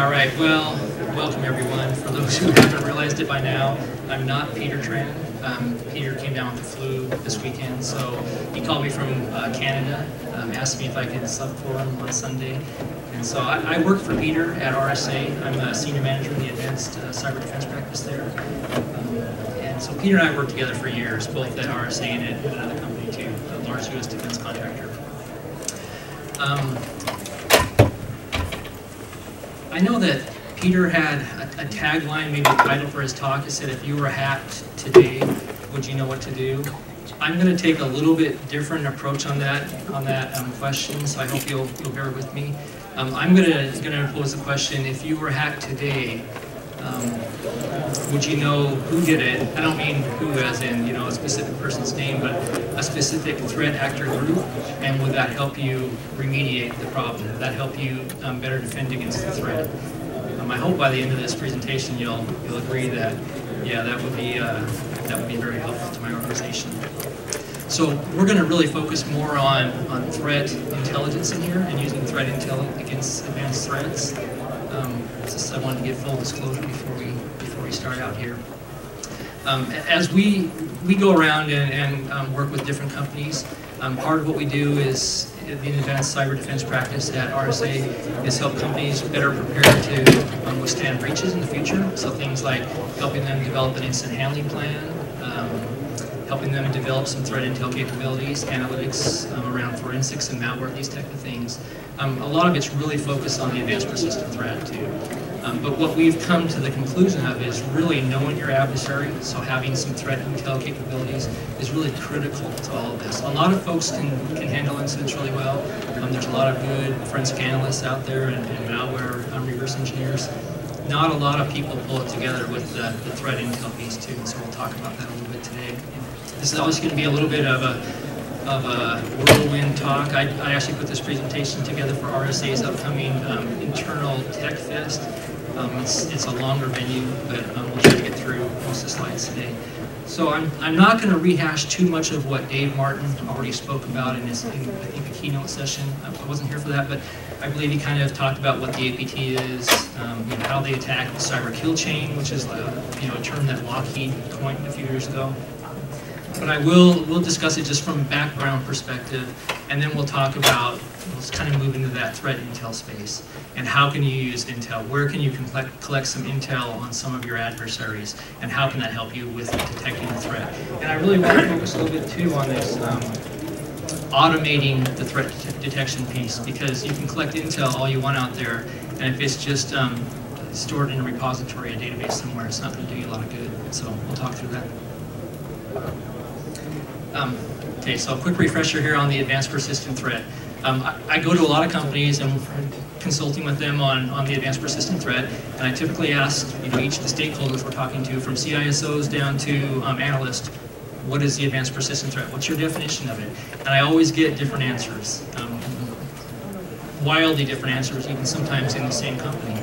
All right, well, welcome everyone. For those who haven't realized it by now, I'm not Peter Tran. Peter came down with the flu this weekend, so he called me from Canada, asked me if I could sub for him on Sunday. And so I work for Peter at RSA. I'm a senior manager in the advanced cyber defense practice there. And so Peter and I worked together for years, both at RSA and at another company too, a large U.S. defense contractor. I know that Peter had a tagline, maybe a title for his talk. It said, if you were hacked today, would you know what to do? I'm going to take a little bit different approach on that question, so I hope you'll bear with me. I'm going to pose the question, if you were hacked today, would you know who did it? I don't mean who as in, a specific person's name, but a specific threat actor group, and would that help you remediate the problem? Would that help you better defend against the threat? I hope by the end of this presentation you'll agree that, yeah, that would be very helpful to my organization. So we're going to really focus more on threat intelligence in here and using threat intel against advanced threats. I wanted to give full disclosure before we start out here. As we go around and work with different companies, part of what we do is the advanced cyber defense practice at RSA is help companies better prepare to withstand breaches in the future. So things like helping them develop an incident handling plan, helping them develop some threat intel capabilities, analytics around forensics and malware, these type of things. A lot of it's really focused on the advanced persistent threat too. But what we've come to the conclusion of is really knowing your adversary, so having some threat intel capabilities is really critical to all of this. A lot of folks can handle incidents really well. There's a lot of good forensic analysts out there and malware reverse engineers. Not a lot of people pull it together with the threat intel piece too, and so we'll talk about that a little bit today. This is always going to be a little bit of a whirlwind talk. I actually put this presentation together for RSA's upcoming internal Tech Fest. It's a longer venue, but we'll try to get through most of the slides today. So I'm not going to rehash too much of what Dave Martin already spoke about in his, I think, a keynote session. I wasn't here for that, but I believe he kind of talked about what the APT is, how they attack the cyber kill chain, which is a term that Lockheed coined a few years ago. But we'll discuss it just from a background perspective, and then we'll talk about, let's kind of move into that threat intel space, and how can you use intel? Where can you collect some intel on some of your adversaries, and how can that help you with detecting the threat? And I really want to focus a little bit too on this automating the threat detection piece, because you can collect intel all you want out there, and if it's just stored in a repository, a database somewhere, it's not going to do you a lot of good. So we'll talk through that. Okay, so a quick refresher here on the advanced persistent threat. I go to a lot of companies and consulting with them on the advanced persistent threat, and I typically ask each of the stakeholders we're talking to, from CISOs down to analysts, what is the advanced persistent threat? What's your definition of it? And I always get different answers, wildly different answers, even sometimes in the same company.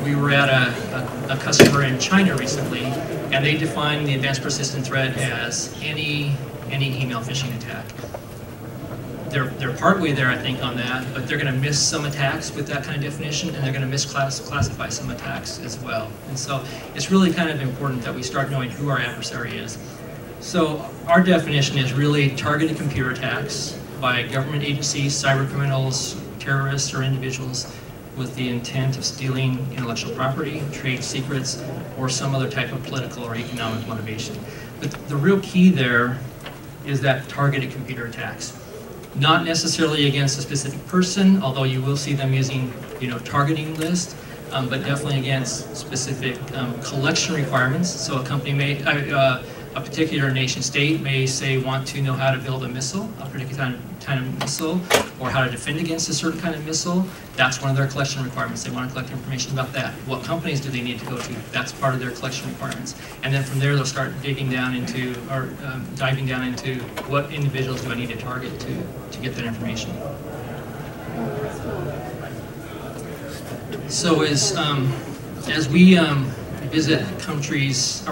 We were at a customer in China recently, and they defined the advanced persistent threat as any email phishing attack. They're partway there, I think, on that, but they're going to miss some attacks with that kind of definition, and they're going to misclassify some attacks as well. And so it's really kind of important that we start knowing who our adversary is. So our definition is really targeted computer attacks by government agencies, cyber criminals, terrorists, or individuals with the intent of stealing intellectual property, trade secrets, or some other type of political or economic motivation. But the real key there is that targeted computer attacks. Not necessarily against a specific person, although you will see them using targeting lists, but definitely against specific collection requirements. So a company may, a particular nation state may say want to know how to build a missile, a particular kind of missile, or how to defend against a certain kind of missile. That's one of their collection requirements. They want to collect information about that. What companies do they need to go to? That's part of their collection requirements. And then from there they'll start digging down into, or diving down into, what individuals do I need to target to get that information. So as we visit companies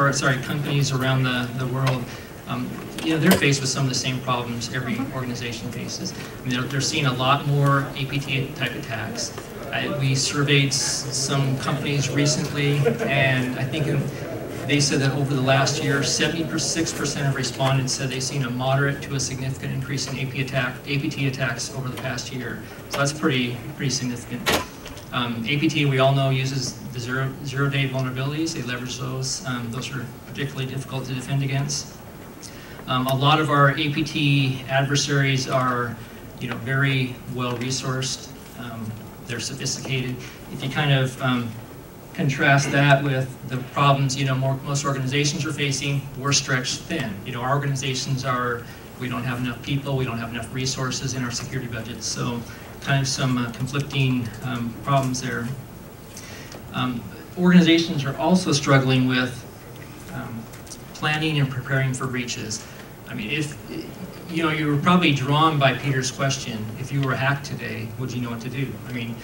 around the world, they're faced with some of the same problems every organization faces. I mean, they're seeing a lot more APT type attacks. We surveyed some companies recently, and I think they said that over the last year, 76% of respondents said they've seen a moderate to a significant increase in APT attacks over the past year. So that's pretty significant. APT, we all know, uses the zero-day vulnerabilities. They leverage those. Those are particularly difficult to defend against. A lot of our APT adversaries are, very well resourced. They're sophisticated. If you kind of contrast that with the problems, most organizations are facing, we're stretched thin. Our organizations we don't have enough people, we don't have enough resources in our security budgets. So kind of some conflicting problems there. Organizations are also struggling with planning and preparing for breaches. I mean, if you were probably drawn by Peter's question, if you were hacked today, would you know what to do? I mean,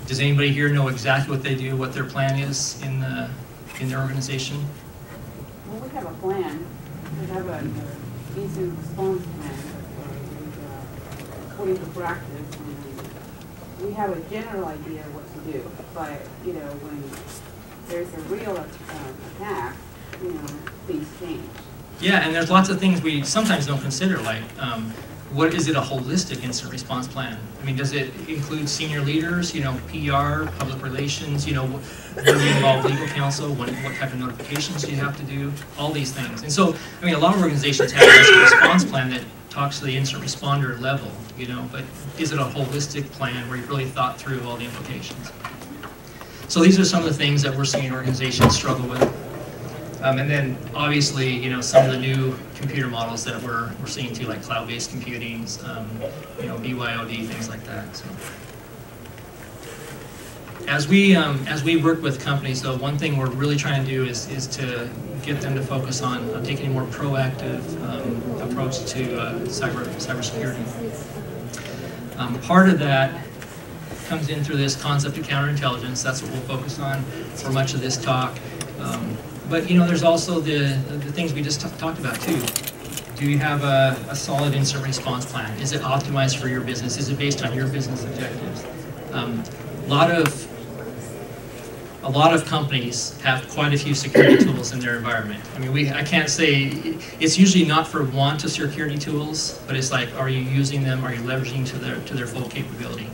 does anybody here know exactly what they do, what their plan is in their organization? Well, we have a plan. We have an incident response plan according to practice. And we have a general idea of what to do. But, when there's a real attack, things change. Yeah, and there's lots of things we sometimes don't consider, like what is it a holistic incident response plan? I mean, does it include senior leaders, PR, public relations, when you involve legal counsel, what type of notifications do you have to do, all these things. And so, I mean, a lot of organizations have an incident response plan that talks to the incident responder level, but is it a holistic plan where you really thought through all the implications? So these are some of the things that we're seeing organizations struggle with. And then obviously, some of the new computer models that we're seeing too, like cloud-based computing, BYOD, things like that. So, as we work with companies, though, one thing we're really trying to do is to get them to focus on taking a more proactive approach to cybersecurity. Part of that comes in through this concept of counterintelligence. That's what we'll focus on for much of this talk. But there's also the things we just talked about too. Do you have a solid incident response plan? Is it optimized for your business? Is it based on your business objectives? A lot of companies have quite a few security tools in their environment. I mean, I can't say, it's usually not for want of security tools, but it's like, are you using them? Are you leveraging to their full capability?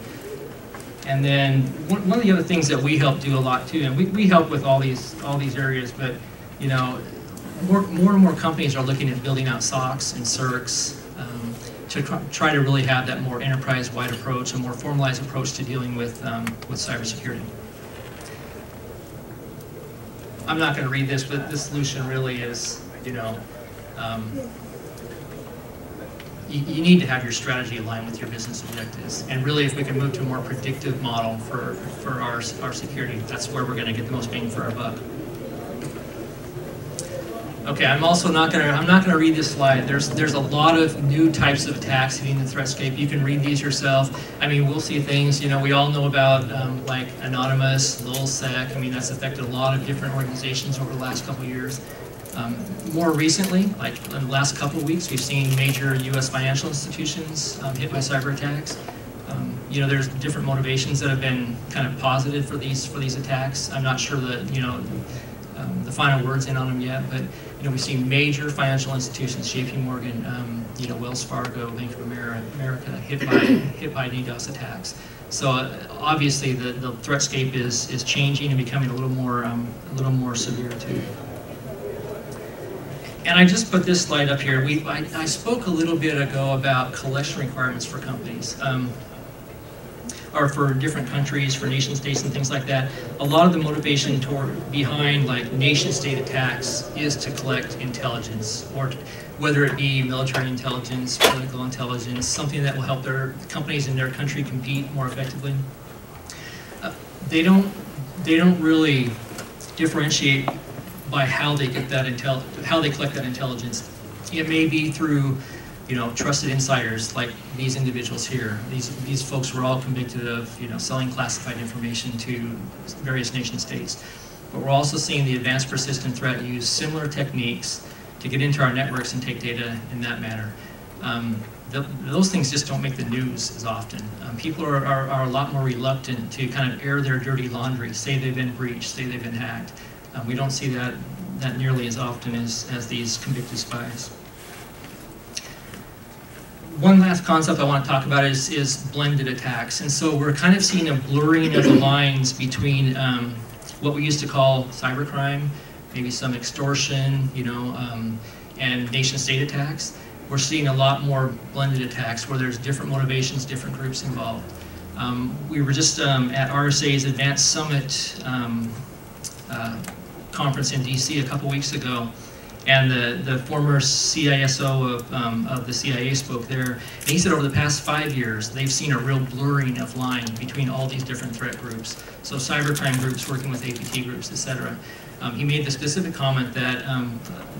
And then one of the other things that we help do a lot too, and we help with all these areas, but more and more companies are looking at building out SOCs and CIRCs to try to really have that more enterprise-wide approach, a more formalized approach to dealing with cybersecurity. I'm not going to read this, but the solution really is, you need to have your strategy aligned with your business objectives. And really, if we can move to a more predictive model for our security, that's where we're going to get the most bang for our buck. Okay, I'm not going to read this slide. There's a lot of new types of attacks hitting the threatscape. You can read these yourself. I mean, we'll see things, we all know about like Anonymous, LulzSec. I mean, that's affected a lot of different organizations over the last couple of years. More recently, like in the last couple of weeks, we've seen major U.S. financial institutions hit by cyber attacks. There's different motivations that have been kind of posited for these attacks. I'm not sure that the final word's in on them yet, but we've seen major financial institutions, J.P. Morgan, Wells Fargo, Bank of America hit by DDoS attacks. So obviously the threatscape is changing and becoming a little more severe too. And I just put this slide up here. I spoke a little bit ago about collection requirements for companies, or for different countries, for nation states and things like that. A lot of the motivation behind like nation state attacks is to collect intelligence, or whether it be military intelligence, political intelligence, something that will help their companies in their country compete more effectively. They don't really differentiate by how they get that how they collect that intelligence. It may be through, trusted insiders like these individuals here. These folks were all convicted of, selling classified information to various nation states. But we're also seeing the advanced persistent threat use similar techniques to get into our networks and take data in that manner. those things just don't make the news as often. People are a lot more reluctant to kind of air their dirty laundry, say they've been breached, say they've been hacked. We don't see that nearly as often as these convicted spies. One last concept I want to talk about is blended attacks. And so we're kind of seeing a blurring of the lines between what we used to call cybercrime, maybe some extortion, and nation-state attacks. We're seeing a lot more blended attacks where there's different motivations, different groups involved. We were just at RSA's Advanced Summit conference in DC a couple weeks ago, and the former CISO of the CIA spoke there, and he said over the past 5 years they've seen a real blurring of line between all these different threat groups. So cybercrime groups working with APT groups, etc. He made the specific comment that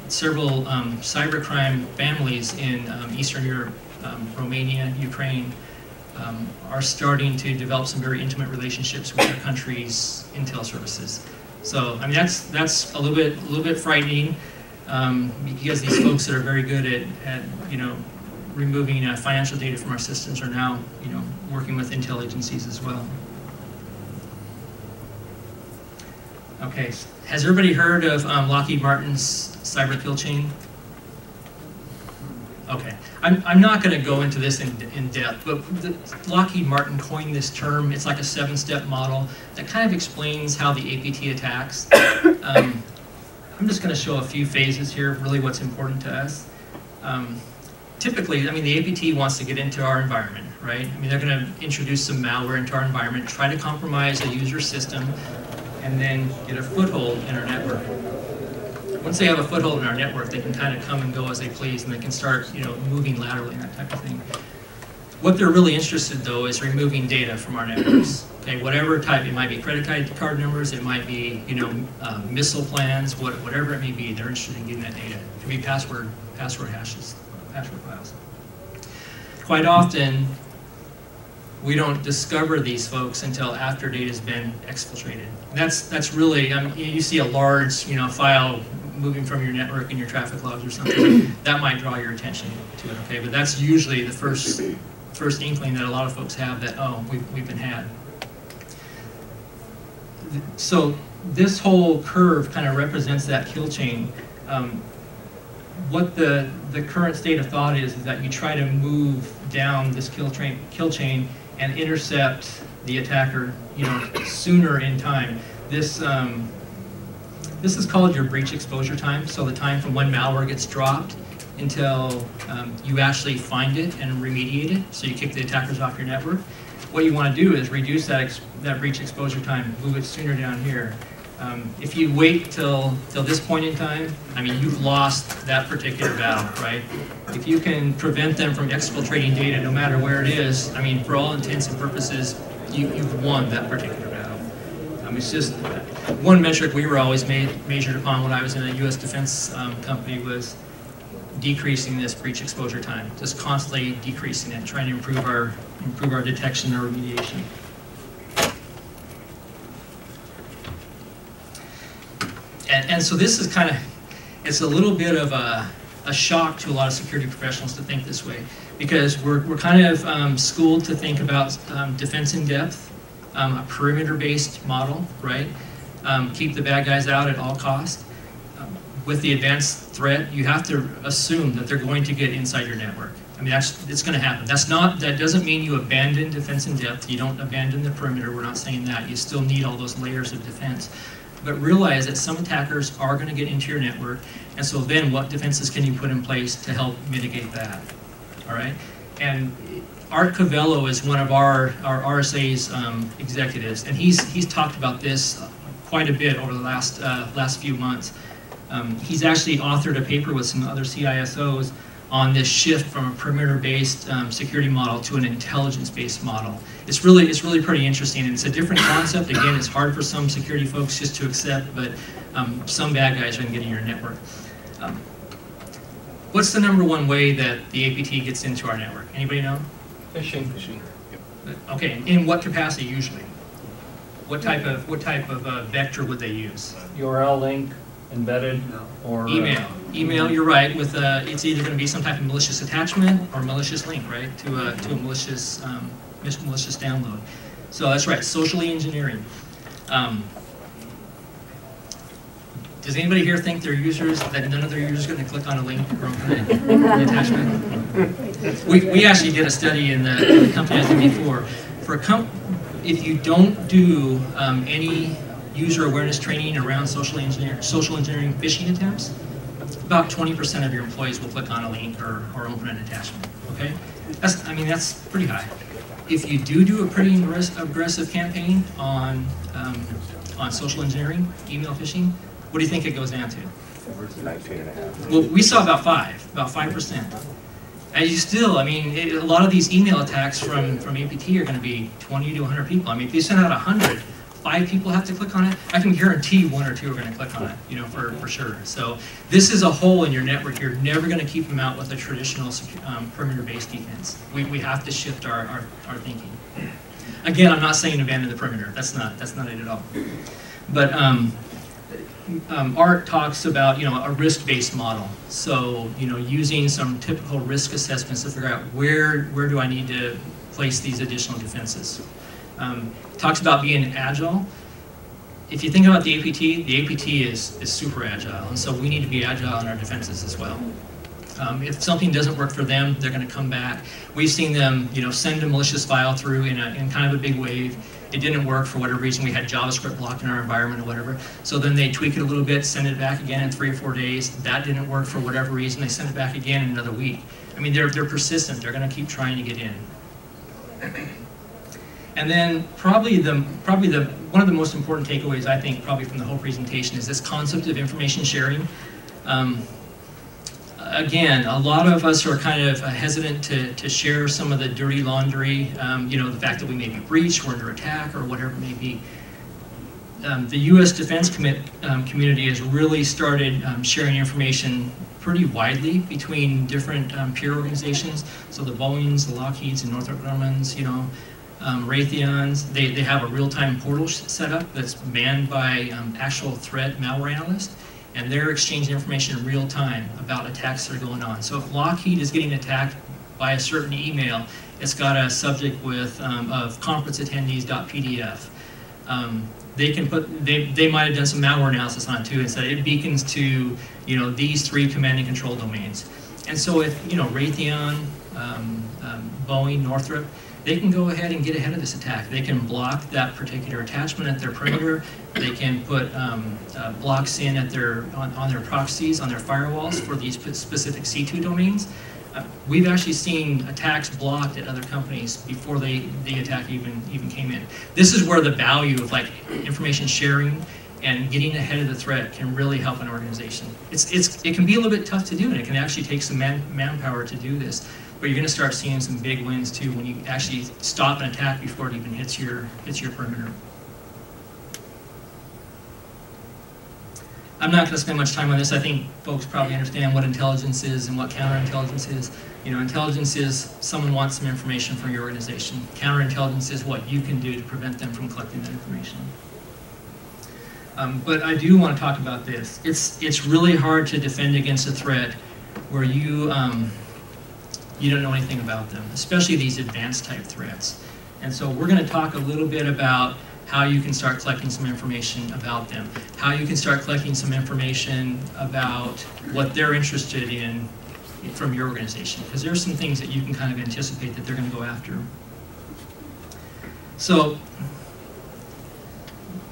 several cybercrime families in Eastern Europe, Romania, Ukraine, are starting to develop some very intimate relationships with their country's intel services. So I mean that's a little bit frightening, because these folks that are very good at removing financial data from our systems are now working with intel agencies as well. Okay, has everybody heard of Lockheed Martin's cyber kill chain? Okay, I'm not going to go into this in depth, but Lockheed Martin coined this term. It's like a 7-step model that kind of explains how the APT attacks. I'm just going to show a few phases here, really what's important to us. Typically, I mean, the APT wants to get into our environment, right? I mean, they're going to introduce some malware into our environment, try to compromise a user system, and then get a foothold in our network. Once they have a foothold in our network, they can kind of come and go as they please, and they can start, moving laterally and that type of thing. What they're really interested, though, is removing data from our networks. Okay, whatever type, it might be credit card numbers, it might be, missile plans, whatever it may be. They're interested in getting that data. It could be password hashes, password files. Quite often, we don't discover these folks until after data has been exfiltrated. And that's really, you see a large, file moving from your network and your traffic logs or something, that might draw your attention to it, okay? But that's usually the first inkling that a lot of folks have that, oh, we've been had. So this whole curve kind of represents that kill chain. What the current state of thought is that you try to move down this kill chain and intercept the attacker, sooner in time. This is called your breach exposure time. So the time from when malware gets dropped until you actually find it and remediate it. So you kick the attackers off your network. What you want to do is reduce that breach exposure time, move it sooner down here. If you wait till this point in time, I mean, you've lost that particular battle, right? If you can prevent them from exfiltrating data, no matter where it is, I mean, for all intents and purposes, you've won that particular battle. It's just one metric we were always measured upon when I was in a U.S. defense company was decreasing this breach exposure time, just constantly decreasing it, trying to improve our detection or remediation. And so this is kind of, it's a little bit of a shock to a lot of security professionals to think this way, because we're kind of schooled to think about defense in depth, a perimeter-based model, right? Keep the bad guys out at all costs. With the advanced threat, you have to assume that they're going to get inside your network. I mean, it's going to happen. That doesn't mean you abandon defense in depth. You don't abandon the perimeter. We're not saying that. You still need all those layers of defense. But realize that some attackers are going to get into your network, and so then what defenses can you put in place to help mitigate that? All right? And Art Covello is one of our RSA's executives, and he's talked about this quite a bit over the last few months. He's actually authored a paper with some other CISOs on this shift from a perimeter-based security model to an intelligence-based model. It's really pretty interesting, and it's a different concept. Again, it's hard for some security folks just to accept, but some bad guys are going to get in your network. What's the number one way that the APT gets into our network? Anybody know? Phishing. Yep. Okay, in what capacity usually? What type of vector would they use? URL link, embedded or Email, you're right. With it's either going to be some type of malicious attachment or malicious link, right, to a malicious download. So that's right, socially engineering. Does anybody here think their users, that none of their users are going to click on a link or open an attachment? We actually did a study in the company I was in before. If you don't do any user awareness training around social engineering phishing attempts, about 20% of your employees will click on a link or open an attachment. Okay, that's pretty high. If you do a pretty aggressive campaign on social engineering, email phishing, what do you think it goes down to? 19.5. Well, we saw about 5%. And you still, a lot of these email attacks from APT are going to be 20 to 100 people. If you send out 100, 5 people have to click on it. I can guarantee 1 or 2 are going to click on it, for sure. So this is a hole in your network. You're never going to keep them out with a traditional perimeter-based defense. We have to shift our thinking. Again, I'm not saying abandon the perimeter. That's not it at all. But Art talks about a risk-based model. So using some typical risk assessments to figure out where do I need to place these additional defenses. Talks about being agile. If you think about the APT is super agile, and so we need to be agile in our defenses as well. If something doesn't work for them, they're going to come back. We've seen them, send a malicious file through in kind of a big wave. It didn't work for whatever reason. We had JavaScript blocked in our environment or whatever. So then they tweak it a little bit, send it back again in 3 or 4 days. That didn't work for whatever reason. They send it back again in another week. They're persistent. They're going to keep trying to get in. And then probably one of the most important takeaways, I think, probably from the whole presentation is this concept of information sharing. Again, a lot of us are kind of hesitant to share some of the dirty laundry, the fact that we may be breached, we're under attack, or whatever it may be. The U.S. defense community has really started sharing information pretty widely between different peer organizations. So the Boeings, the Lockheeds, and Northrop Grumman's, Raytheons, they have a real-time portal set up that's manned by actual threat malware analysts. And they're exchanging information in real time about attacks that are going on. So if Lockheed is getting attacked by a certain email, it's got a subject with of conferenceattendees.pdf. They might have done some malware analysis on it too, and said it beacons to these 3 command and control domains. And so if Raytheon, Boeing, Northrop, they can go ahead and get ahead of this attack. They can block that particular attachment at their perimeter. They can put blocks in at on their proxies, on their firewalls for these specific C2 domains. We've actually seen attacks blocked at other companies before the attack even came in. This is where the value of information sharing and getting ahead of the threat can really help an organization. It can be a little bit tough to do, and it can actually take some manpower to do this. But you're going to start seeing some big wins too when you actually stop an attack before it even hits your perimeter. I'm not going to spend much time on this. I think folks probably understand what intelligence is and what counterintelligence is. Intelligence is someone wants some information from your organization. Counterintelligence is what you can do to prevent them from collecting that information. But I do want to talk about this. It's really hard to defend against a threat where you don't know anything about them, especially these advanced type threats. And so we're going to talk a little bit about how you can start collecting some information about them, how you can start collecting some information about what they're interested in from your organization, because there's some things that you can kind of anticipate that they're going to go after. So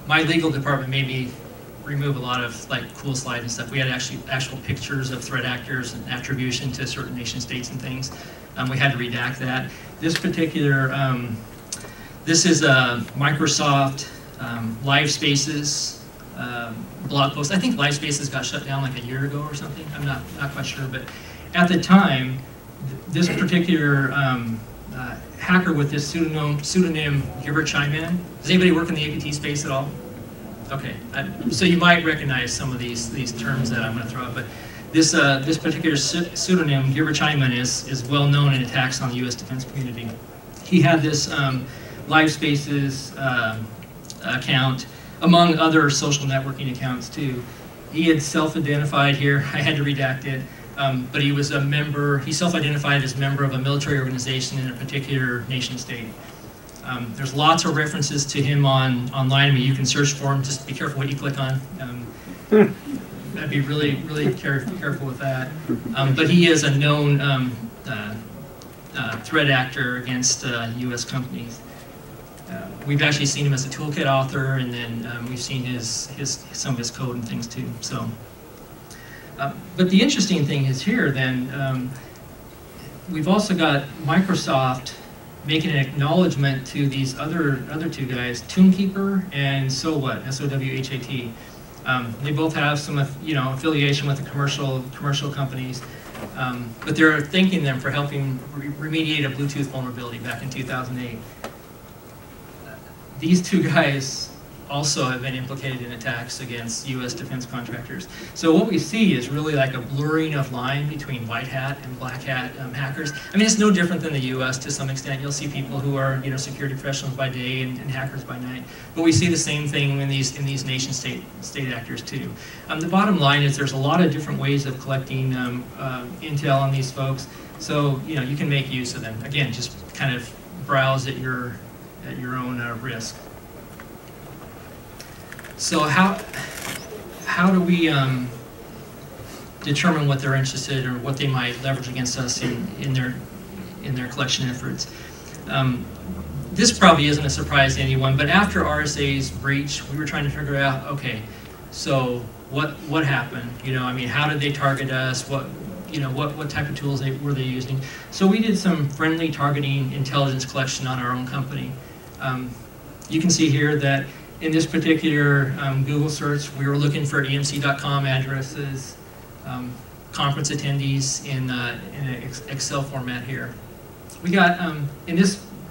my legal department made me remove a lot of cool slides and stuff. We had actual pictures of threat actors and attribution to certain nation states and things. We had to redact that. This particular, this is a Microsoft Live Spaces blog post. I think Live Spaces got shut down a year ago or something. I'm not quite sure, but at the time, this particular hacker with this pseudonym Gilbert Chaiman. Does anybody work in the APT space at all? Okay, so you might recognize some of these terms that I'm going to throw out, but this particular pseudonym, Gilbert Chaiman, is well known in attacks on the U.S. defense community. He had this Live Spaces account, among other social networking accounts too, he had self-identified here. I had to redact it, but he was a member. He self-identified as a member of a military organization in a particular nation state. There's lots of references to him online. I mean, you can search for him. Just be careful what you click on. I'd be really careful with that. But he is a known threat actor against U.S. companies. We've actually seen him as a toolkit author, and then we've seen some of his code and things too. So, but the interesting thing is here. Then we've also got Microsoft making an acknowledgement to these other two guys, Toonkeeper and SOWHAT, S-O-W-H-A-T. They both have some affiliation with the commercial companies, but they're thanking them for helping remediate a Bluetooth vulnerability back in 2008. These two guys also have been implicated in attacks against U.S. defense contractors. So what we see is really like a blurring of line between white hat and black hat hackers. I mean, it's no different than the U.S. to some extent. You'll see people who are security professionals by day and hackers by night. But we see the same thing in these nation state actors too. The bottom line is there's a lot of different ways of collecting intel on these folks. So you can make use of them. Again, just kind of browse at your own risk. So how do we determine what they're interested or what they might leverage against us in their collection efforts? This probably isn't a surprise to anyone, but after RSA's breach, we were trying to figure out, okay, so what happened? I mean, how did they target us? What type of tools were they using? So we did some friendly targeting intelligence collection on our own company. You can see here that in this particular Google search, we were looking for emc.com addresses, conference attendees in an Excel format here. We got,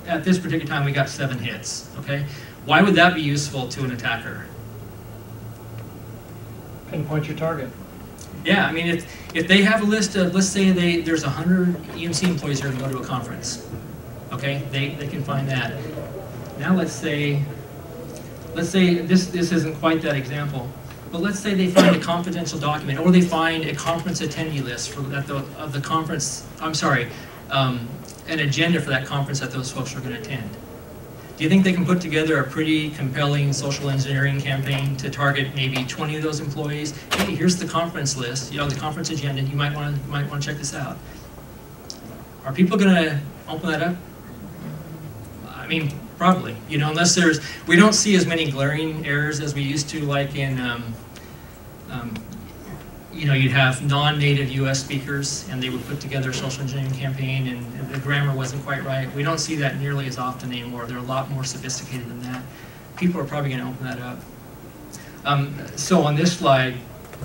at this particular time, we got 7 hits, okay? Why would that be useful to an attacker? Pinpoint your target. Yeah, I mean, if they have a list of, let's say there's 100 EMC employees here to go to a conference, okay? They can find that. Now let's say this isn't quite that example, but let's say they find a confidential document, or they find a conference attendee list of the conference. I'm sorry, an agenda for that conference that those folks are going to attend. Do you think they can put together a pretty compelling social engineering campaign to target maybe 20 of those employees? Hey, here's the conference list, the conference agenda. You might want to check this out. Are people going to open that up? I mean, probably. Unless we don't see as many glaring errors as we used to, like in, you'd have non-native U.S. speakers, and they would put together a social engineering campaign, and the grammar wasn't quite right. We don't see that nearly as often anymore. They're a lot more sophisticated than that. People are probably going to open that up. So on this slide,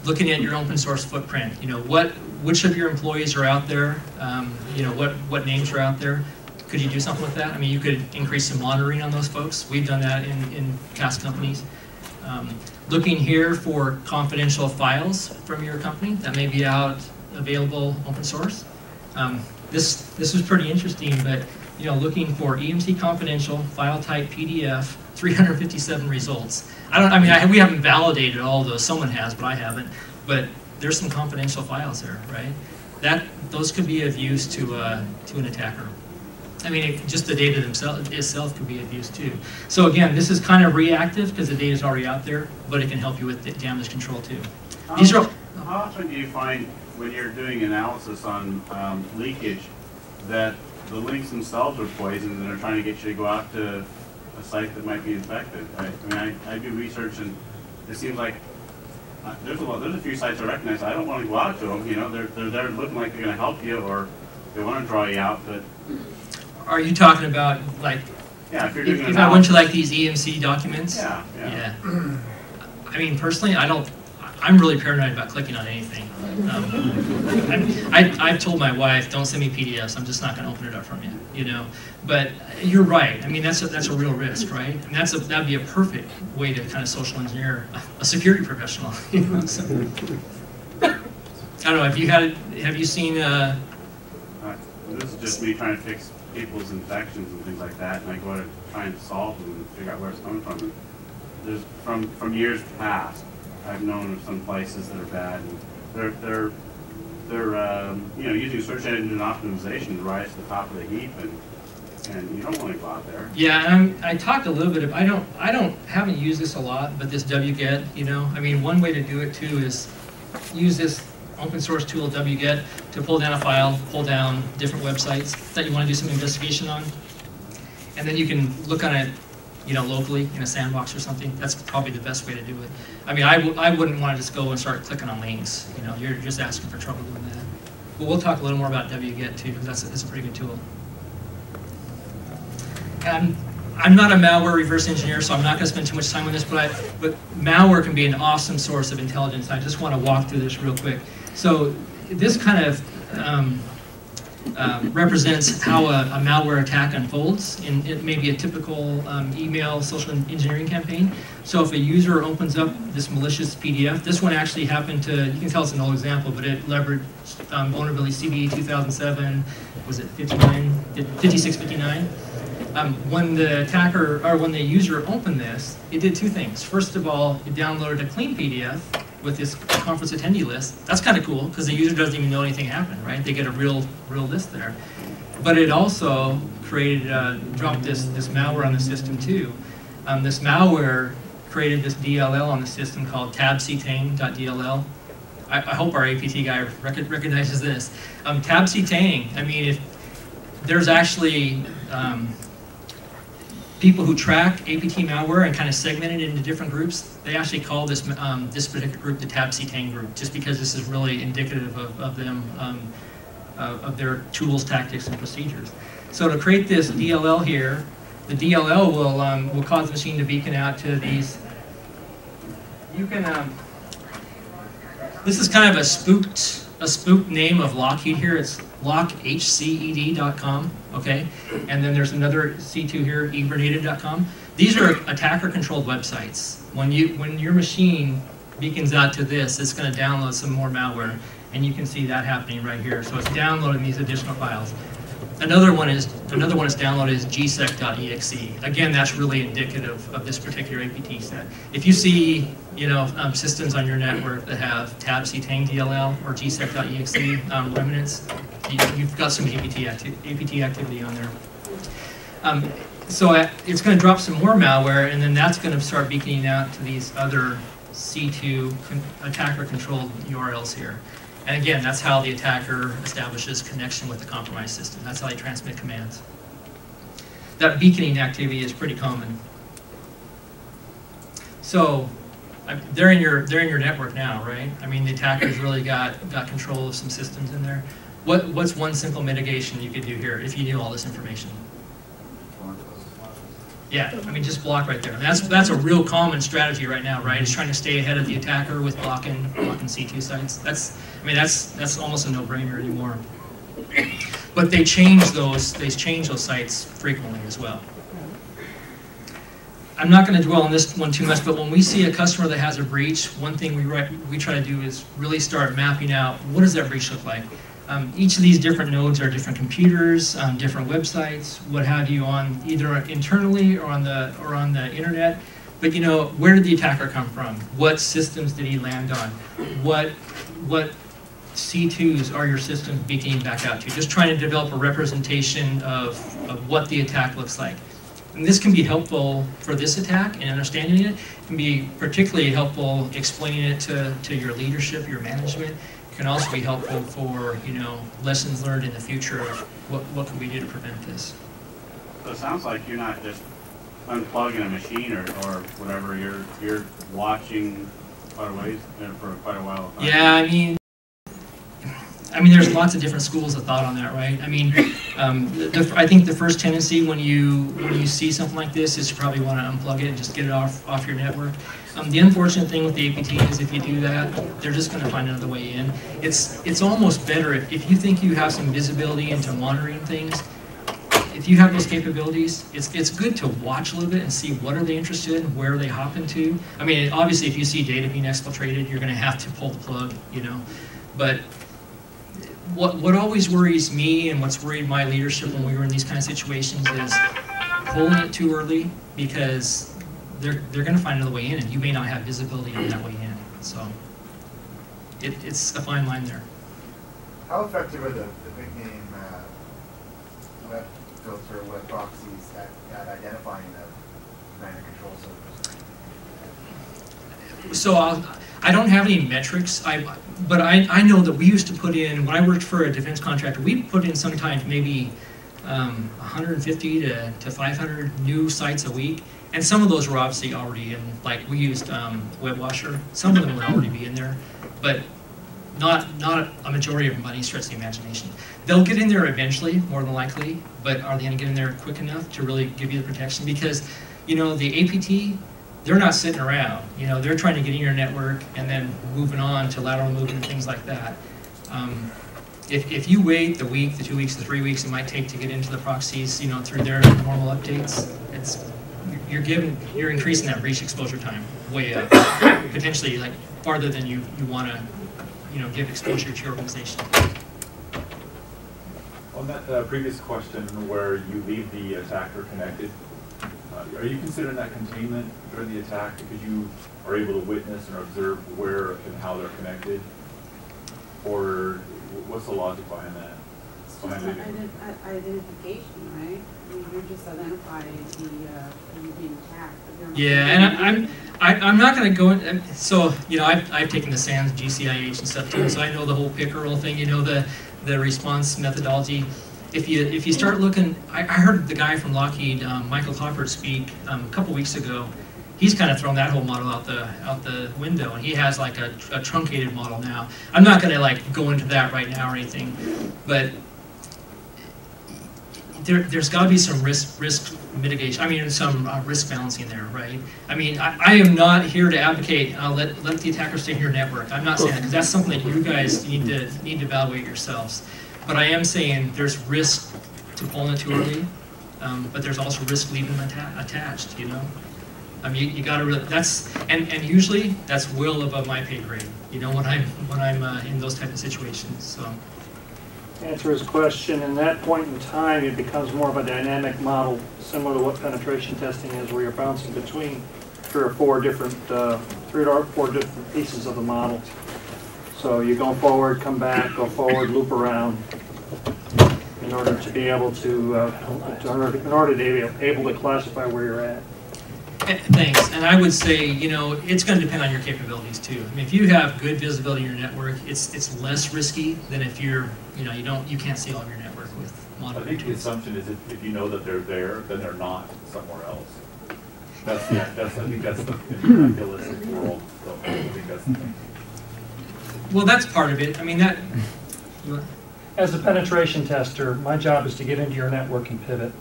looking at your open source footprint, which of your employees are out there? What names are out there? Could you do something with that? I mean, you could increase some monitoring on those folks. We've done that in past companies. Looking here for confidential files from your company that may be available open source. This was pretty interesting, but looking for EMC confidential file type PDF, 357 results. We haven't validated all of those. Someone has, but I haven't. But there's some confidential files there, right? Those could be of use to an attacker. I mean, just the data itself could be of use too. So again, this is kind of reactive because the data is already out there, but it can help you with the damage control too. How often do you find when you're doing analysis on leakage that the links themselves are poisoned and they're trying to get you to go out to a site that might be infected? I do research, and it seems like there's a few sites I recognize. I don't want to go out to them. They're there looking like they're going to help you, or they want to draw you out, but. Are you talking about yeah, if you're doing if I went to these EMC documents? Yeah. I mean, personally, I'm really paranoid about clicking on anything. I've told my wife, don't send me PDFs. I'm just not going to open it up from you. But you're right. I mean, that's a real risk, right? And that'd be a perfect way to kind of social engineer a security professional. So, I don't know. Have you seen? This is just me trying to fix people's infections and things like that, and I go to try and solve them and figure out where it's coming from. There's from years past, I've known of some places that are bad. And they're using search engine optimization to rise to the top of the heap, and you don't want to go out there. Yeah, I talked a little bit. Haven't used this a lot, but this wget, I mean, one way to do it too is use this open source tool wget to pull down a file, pull down different websites that you want to do some investigation on, and then you can look on it, locally in a sandbox or something. That's probably the best way to do it. I mean, I wouldn't want to just go and start clicking on links. You're just asking for trouble doing that. But we'll talk a little more about wget too, because that's a pretty good tool. And I'm not a malware reverse engineer, so I'm not going to spend too much time on this, but malware can be an awesome source of intelligence. I just want to walk through this real quick. So this kind of represents how a malware attack unfolds, and it may be a typical email social engineering campaign. So if a user opens up this malicious PDF, this one actually happened to, you can tell it's an old example, but it leveraged vulnerability CVE 2007, was it 5659? When the attacker, or when the user opened this, it did two things. First of all, it downloaded a clean PDF with this conference attendee list. That's kind of cool, because the user doesn't even know anything happened, right? They get a real list there. But it also created, dropped this malware on the system too. This malware created this DLL on the system called tabctang.dll. I hope our APT guy recognizes this. Tabctang, I mean, if there's actually people who track APT malware and kind of segment it into different groups, they actually call this this particular group the tabctang group, just because this is really indicative of them, of their tools, tactics, and procedures. So to create this DLL here, the DLL will cause the machine to beacon out to these. You can. This is kind of a spooked name of Lockheed here. It's lockhced.com, okay? And then there's another C2 here, ebernated.com. These are attacker-controlled websites. When your machine beacons out to this, it's going to download some more malware, and you can see that happening right here. So it's downloading these additional files. Another one is downloaded is gsec.exe. Again, that's really indicative of this particular APT set. If you see, systems on your network that have tabctang DLL or gsec.exe remnants, you've got some APT activity on there. So it's going to drop some more malware, and then that's going to start beaconing out to these other C2 attacker-controlled URLs here. And again, that's how the attacker establishes connection with the compromised system. That's how they transmit commands. That beaconing activity is pretty common. So they're in your network now, right? I mean, the attacker's really got control of some systems in there. What's one simple mitigation you could do here if you knew all this information? Yeah, I mean, just block right there. That's a real common strategy right now, right? It's trying to stay ahead of the attacker with blocking C2 sites. That's almost a no-brainer anymore. But they change those sites frequently as well. I'm not going to dwell on this one too much, but when we see a customer that has a breach, one thing we try to do is really start mapping out what does that breach look like. Each of these different nodes are different computers, different websites, what have you, on either internally or on the internet. But where did the attacker come from? What systems did he land on? What C2s are your systems beaconing back out to? Just trying to develop a representation of what the attack looks like. And this can be helpful for this attack and understanding it. It can be particularly helpful explaining it to your leadership, your management. It can also be helpful for lessons learned in the future of what can we do to prevent this. So it sounds like you're not just unplugging a machine or whatever. You're watching quite a ways for quite a while. Yeah, I mean, there's lots of different schools of thought on that, right? I mean, I think the first tendency when you see something like this is to probably want to unplug it and just get it off your network. The unfortunate thing with the APT is if you do that, they're just going to find another way in. It's almost better if you think you have some visibility into monitoring things. If you have those capabilities, it's good to watch a little bit and see what are they interested in, where are they hopping to. I mean, obviously, if you see data being exfiltrated, you're going to have to pull the plug, But what always worries me and what's worried my leadership when we were in these kind of situations is pulling it too early, because they're going to find another way in, and you may not have visibility on that way in. So it's a fine line there. How effective are the big name web filter, web proxies at identifying the command and control servers? So I don't have any metrics, but I know that we used to put in, when I worked for a defense contractor, we put in sometimes maybe 150 to 500 new sites a week, and some of those were obviously already in, like we used WebWasher, some of them would already be in there, but not a majority of them by any stretch of the imagination. They'll get in there eventually, more than likely, but are they going to get in there quick enough to really give you the protection? Because, you know, the APT, they're not sitting around. You know, they're trying to get in your network and then moving on to lateral movement and things like that. If you wait the week, the 2 weeks, the 3 weeks it might take to get into the proxies, you know, through their normal updates, you're increasing that breach exposure time way up, potentially like farther than you want to, you know, give exposure to your organization. On that previous question where you leave the attacker connected, are you considering that containment during the attack because you are able to witness and observe where and how they're connected? Or what's the logic behind that? It's just identification, right? I mean, you're just identifying you being attacked. Yeah, and I'm not going to go in, so, you know, I've taken the SANS, GCIH and stuff too, so I know the whole pickerel thing, you know, the response methodology. If you start looking, I heard the guy from Lockheed, Michael Cloppert, speak a couple weeks ago. He's kind of thrown that whole model out the window, and he has like a truncated model now. I'm not going to like go into that right now or anything, but there's got to be some risk mitigation. I mean, some risk balancing there, right? I mean, I am not here to advocate let the attacker stay in your network. I'm not saying that because that's something that you guys need to evaluate yourselves. But I am saying there's risk to pulling it too early, but there's also risk leaving them attached. You know, I mean, you got to really and usually that's well above my pay grade. You know, when I'm in those type of situations. So. To answer his question, in that point in time, it becomes more of a dynamic model, similar to what penetration testing is, where you're bouncing between three or four different pieces of the model. So you go forward, come back, go forward, loop around, in order to be able to, be able to classify where you're at. Thanks. And I would say, you know, it's going to depend on your capabilities too. I mean, if you have good visibility in your network, it's less risky than if you're, you know, you can't see all of your network with monitoring. I think the assumption is if you know that they're there, then they're not somewhere else. I think that's the realistic world. So I think that's the thing. Well, that's part of it. I mean, that. As a penetration tester, my job is to get into your network and pivot.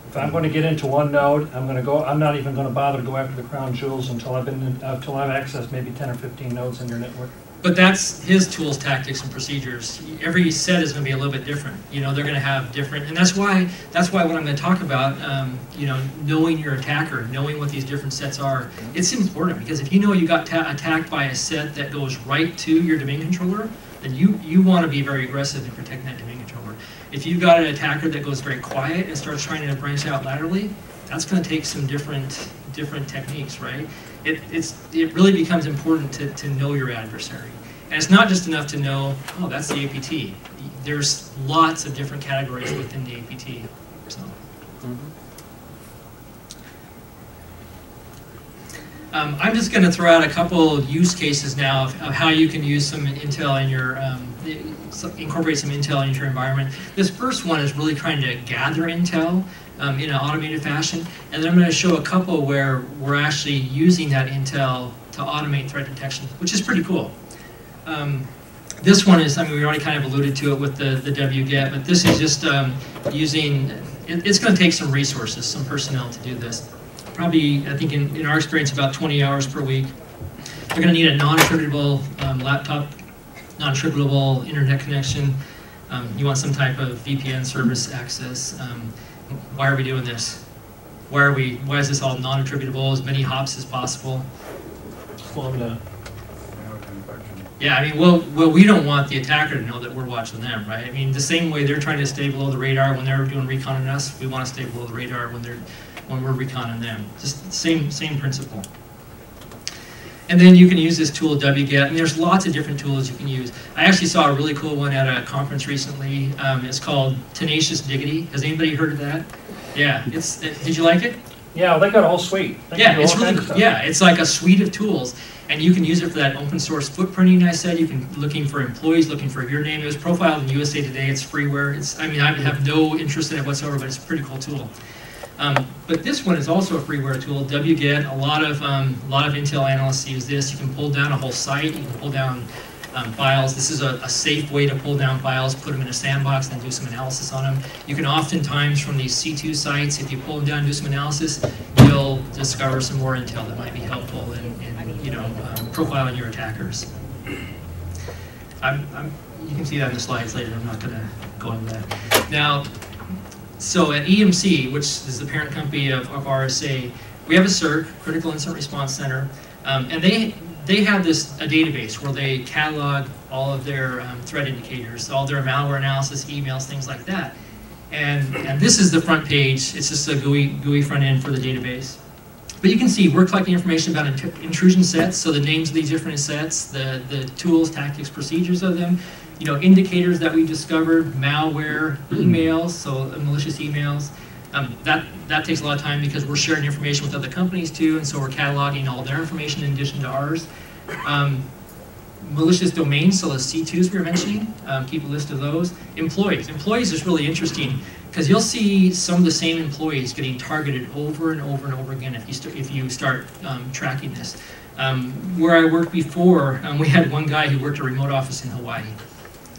If I'm going to get into one node, I'm not even going to bother to go after the crown jewels until I've accessed maybe 10 or 15 nodes in your network. But that's his tools, tactics, and procedures. Every set is going to be a little bit different. You know, they're going to have different, and that's why what I'm going to talk about, you know, knowing your attacker, knowing what these different sets are, it's important because if you know you got attacked by a set that goes right to your domain controller, then you want to be very aggressive in protecting that domain controller. If you've got an attacker that goes very quiet and starts trying to branch out laterally, that's going to take some different techniques, right? It really becomes important to know your adversary. And it's not just enough to know, oh, that's the APT. There's lots of different categories within the APT. So. I'm just going to throw out a couple use cases now of how you can use some intel in your, incorporate some intel into your environment. This first one is really trying to gather intel in an automated fashion, and then I'm going to show a couple where we're actually using that intel to automate threat detection, which is pretty cool. This one is, I mean, we already kind of alluded to it with the wget, but this is just using, it's going to take some resources, some personnel to do this. Probably, I think in our experience, about 20 hours per week. They're going to need a non-attributable laptop, non-attributable internet connection. You want some type of VPN service access. Why are we doing this? Why is this all non-attributable? As many hops as possible. Slow them down. Yeah, I mean, well, we don't want the attacker to know that we're watching them, right? I mean, the same way they're trying to stay below the radar when they're doing recon on us, we want to stay below the radar when we're reconning them. Just same principle. And then you can use this tool wget, and there's lots of different tools you can use. I actually saw a really cool one at a conference recently. It's called Tenacious Diggity. Has anybody heard of that? Yeah, did you like it? Yeah, they got a whole suite. They Yeah, can do it's all really, kinds of stuff. yeah, it's like a suite of tools, and you can use it for that open source footprinting I said. You can, looking for employees, looking for your name. It was profiled in USA Today. It's freeware. I mean, I have no interest in it whatsoever, but it's a pretty cool tool. But this one is also a freeware tool, wget. A lot of Intel analysts use this. You can pull down a whole site. You can pull down files. This is a safe way to pull down files, put them in a sandbox, and do some analysis on them. You can oftentimes, from these C2 sites, if you pull them down and do some analysis, you'll discover some more intel that might be helpful in profiling your attackers. You can see that in the slides later. I'm not going to go into that. Now, so at EMC, which is the parent company of RSA, we have a CIRC, Critical Incident Response Center, and they have a database where they catalog all of their threat indicators, all their malware analysis, emails, things like that. And this is the front page. It's just a GUI front end for the database. But you can see we're collecting information about intrusion sets, so the names of these different sets, the tools, tactics, procedures of them, indicators that we discovered, malware, emails, so malicious emails. That takes a lot of time because we're sharing information with other companies too, and so we're cataloging all their information in addition to ours. Malicious domains, so the C2s we were mentioning, keep a list of those. Employees is really interesting because you'll see some of the same employees getting targeted over and over and over again if you start tracking this. Where I worked before, we had one guy who worked a remote office in Hawaii.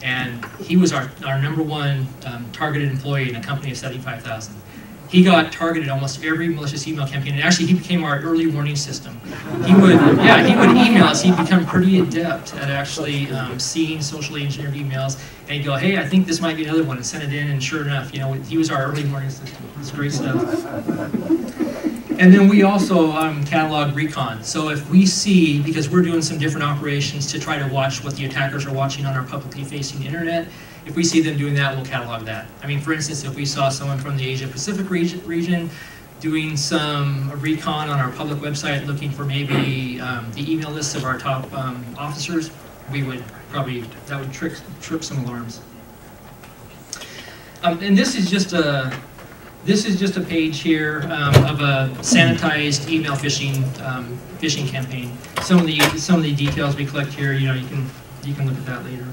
And he was our number one targeted employee in a company of 75,000. He got targeted almost every malicious email campaign, and actually he became our early warning system. He would email us. He'd become pretty adept at actually seeing socially engineered emails, and he'd go, "Hey, I think this might be another one," and send it in, and sure enough, he was our early warning system. It's great stuff. And then we also catalog recon. So if we see, because we're doing some different operations to try to watch what the attackers are watching on our publicly facing internet, if we see them doing that, we'll catalog that. I mean, for instance, if we saw someone from the Asia Pacific region doing some recon on our public website looking for maybe the email lists of our top officers, we would probably, that would trip some alarms. And this is just a page here of a sanitized email phishing campaign. Some of the details we collect here, you can look at that later.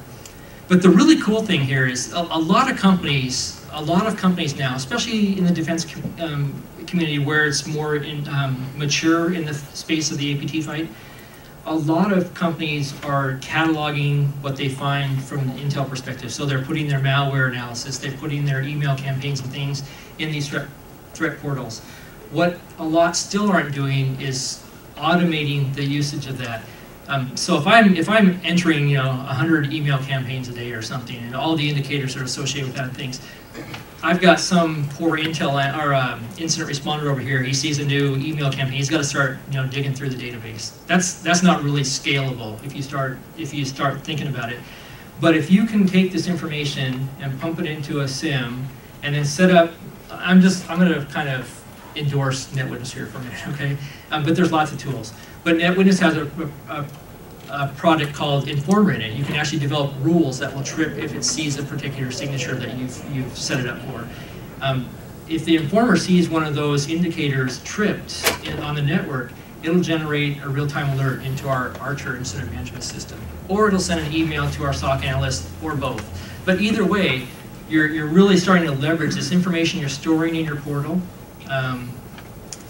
But the really cool thing here is a lot of companies now, especially in the defense community where it's more mature in the space of the APT fight, a lot of companies are cataloging what they find from an intel perspective. So they're putting their malware analysis, they're putting their email campaigns and things in these threat portals. What a lot still aren't doing is automating the usage of that. So if I'm entering 100 email campaigns a day or something, and all the indicators that are associated with that and things, I've got some poor intel or incident responder over here. He sees a new email campaign. He's got to start digging through the database. That's not really scalable if you start thinking about it. But if you can take this information and pump it into a SIM and then set up, I'm going to kind of endorse NetWitness here for a minute, okay? But there's lots of tools. But NetWitness has a product called Informer in it. You can actually develop rules that will trip if it sees a particular signature that you've set it up for. If the Informer sees one of those indicators tripped on the network, it'll generate a real-time alert into our Archer incident management system. Or it'll send an email to our SOC analyst, or both. But either way, you're really starting to leverage this information you're storing in your portal.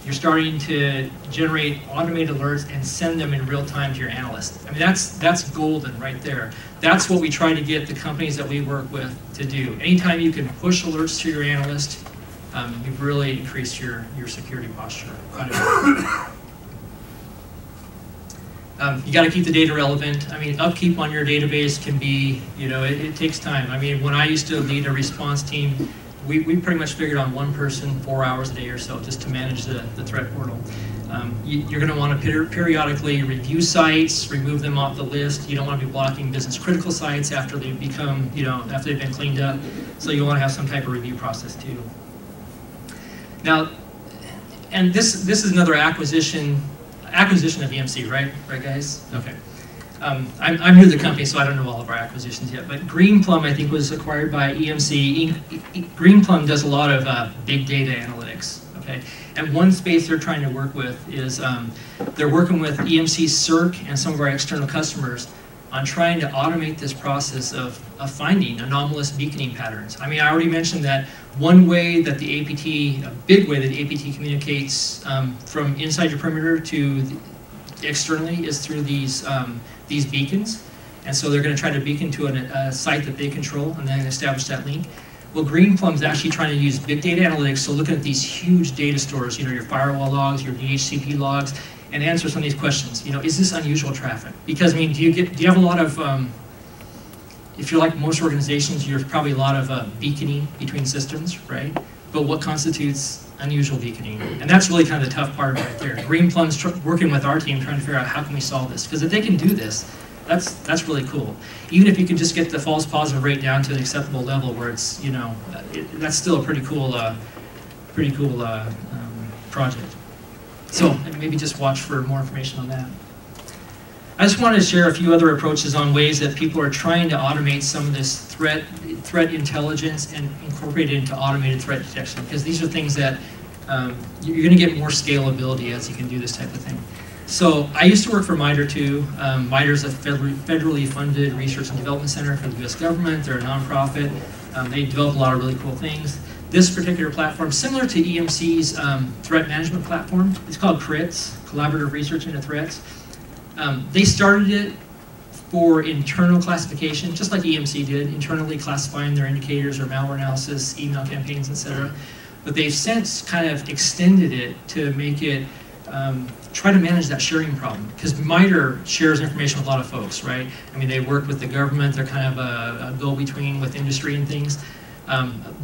You're starting to generate automated alerts and send them in real time to your analyst. I mean, that's golden right there. That's what we try to get the companies that we work with to do. Anytime you can push alerts to your analyst, you've really increased your security posture quite a bit. You got to keep the data relevant. I mean, upkeep on your database can be, it takes time. I mean, when I used to lead a response team, we pretty much figured on one person 4 hours a day or so just to manage the threat portal. You're going to want to periodically review sites, remove them off the list. You don't want to be blocking business critical sites after they've become, after they've been cleaned up. So you want to have some type of review process too. Now, and this is another acquisition. acquisition of EMC, right? Right, guys? Okay. I'm new to the company, so I don't know all of our acquisitions yet. But Greenplum, I think, was acquired by EMC. Greenplum does a lot of big data analytics. Okay. And one space they're trying to work with is they're working with EMC CIRC and some of our external customers on trying to automate this process of finding anomalous beaconing patterns. I mean, I already mentioned that one way that the APT, a big way that the APT communicates from inside your perimeter to externally is through these beacons. And so they're going to try to beacon to a site that they control and then establish that link. Well, Greenplum is actually trying to use big data analytics, so looking at these huge data stores, you know, your firewall logs, your DHCP logs, and answer some of these questions. You know, is this unusual traffic? Because I mean, do you have a lot of, if you're like most organizations, you're probably a lot of beaconing between systems, right? But what constitutes unusual beaconing? And that's really kind of the tough part right there. Greenplum's working with our team trying to figure out how can we solve this? Because if they can do this, that's really cool. Even if you can just get the false positive rate down to an acceptable level where it's, you know, that's still a pretty cool project. So maybe just watch for more information on that. I just wanted to share a few other approaches on ways that people are trying to automate some of this threat intelligence and incorporate it into automated threat detection, because these are things that you're going to get more scalability as you can do this type of thing. So I used to work for MITRE too. MITRE is a federally funded research and development center for the US government. They're a nonprofit. They develop a lot of really cool things. This particular platform, similar to EMC's threat management platform, it's called CRITS, Collaborative Research into Threats. They started it for internal classification, just like EMC did, internally classifying their indicators or malware analysis, email campaigns, etc. But they've since kind of extended it to make it try to manage that sharing problem, because MITRE shares information with a lot of folks, right? I mean, they work with the government, they're kind of a go-between with industry and things,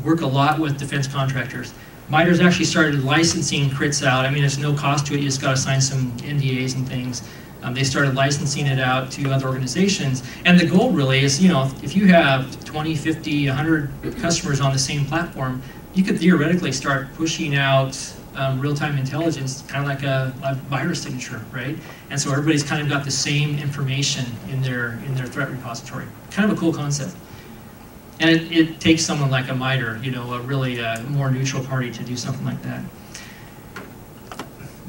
work a lot with defense contractors. MITRE's actually started licensing CRITS out. I mean, there's no cost to it, you just got to sign some NDAs and things. They started licensing it out to other organizations, and the goal really is, you know, if you have 20, 50, 100 customers on the same platform, you could theoretically start pushing out real-time intelligence, kind of like a virus signature, right? And so everybody's kind of got the same information in their threat repository. Kind of a cool concept. And it takes someone like a MITRE, you know, a really more neutral party to do something like that.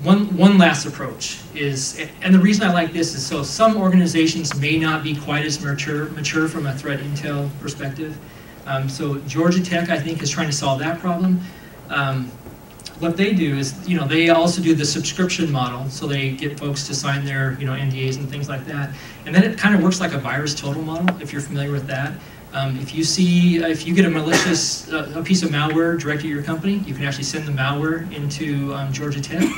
One last approach is, and the reason I like this is so some organizations may not be quite as mature from a threat intel perspective. So Georgia Tech, I think, is trying to solve that problem. What they do is, you know, they also do the subscription model, so they get folks to sign their, you know, NDAs and things like that. And then it kind of works like a virus total model, if you're familiar with that. If you get a malicious a piece of malware directed to your company, you can actually send the malware into Georgia Tech.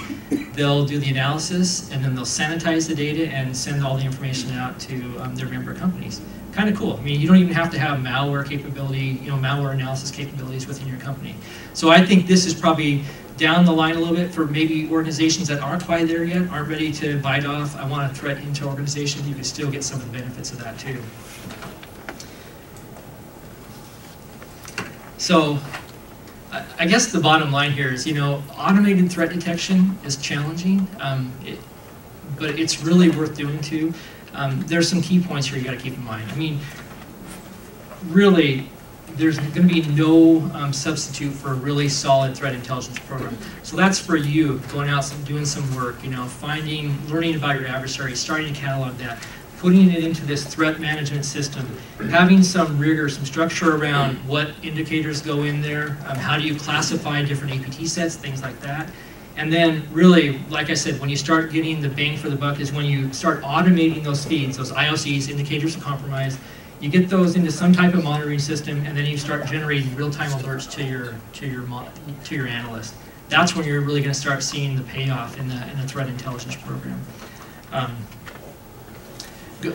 They'll do the analysis, and then they'll sanitize the data and send all the information out to their member companies. Kind of cool. I mean, you don't even have to have malware capability, you know, malware analysis capabilities within your company. So I think this is probably down the line a little bit for maybe organizations that aren't quite there yet, aren't ready to bite off, I want a threat intel organization. You can still get some of the benefits of that too. So I guess the bottom line here is, you know, automated threat detection is challenging, but it's really worth doing too. There's some key points here you got to keep in mind. I mean, really, there's going to be no substitute for a really solid threat intelligence program. So that's for you going out and doing some work, you know, learning about your adversary, starting to catalog that, putting it into this threat management system, having some rigor, some structure around what indicators go in there, how do you classify different APT sets, things like that. And then really, like I said, when you start getting the bang for the buck is when you start automating those feeds, those IOCs, indicators of compromise. You get those into some type of monitoring system, and then you start generating real-time alerts to your analyst. That's when you're really going to start seeing the payoff in the threat intelligence program.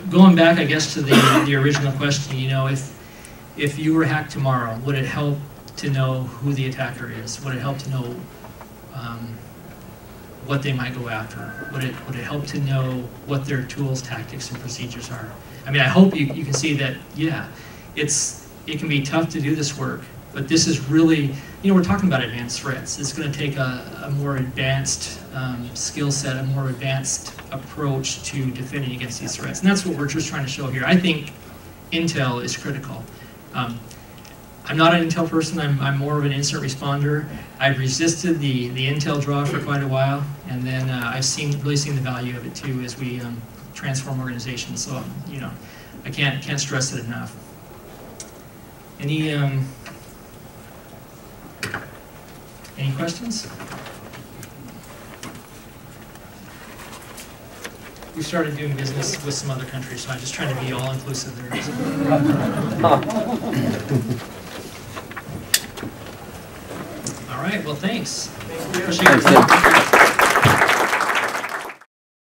Going back, I guess, to the original question, you know, if you were hacked tomorrow, would it help to know who the attacker is? Would it help to know what they might go after? Would it help to know what their tools, tactics, and procedures are? I mean, I hope you can see that, yeah, it can be tough to do this work, But this is really, we're talking about advanced threats. It's going to take a more advanced skill set, a more advanced approach to defending against these threats. And that's what we're just trying to show here. I think intel is critical. I'm not an intel person, I'm more of an incident responder. I've resisted the intel draw for quite a while, and then I've really seen the value of it too as we transform organizations. So, I can't stress it enough. Any questions? We started doing business with some other countries, so I'm just trying to be all-inclusive there. All right, well, thanks. Appreciate it.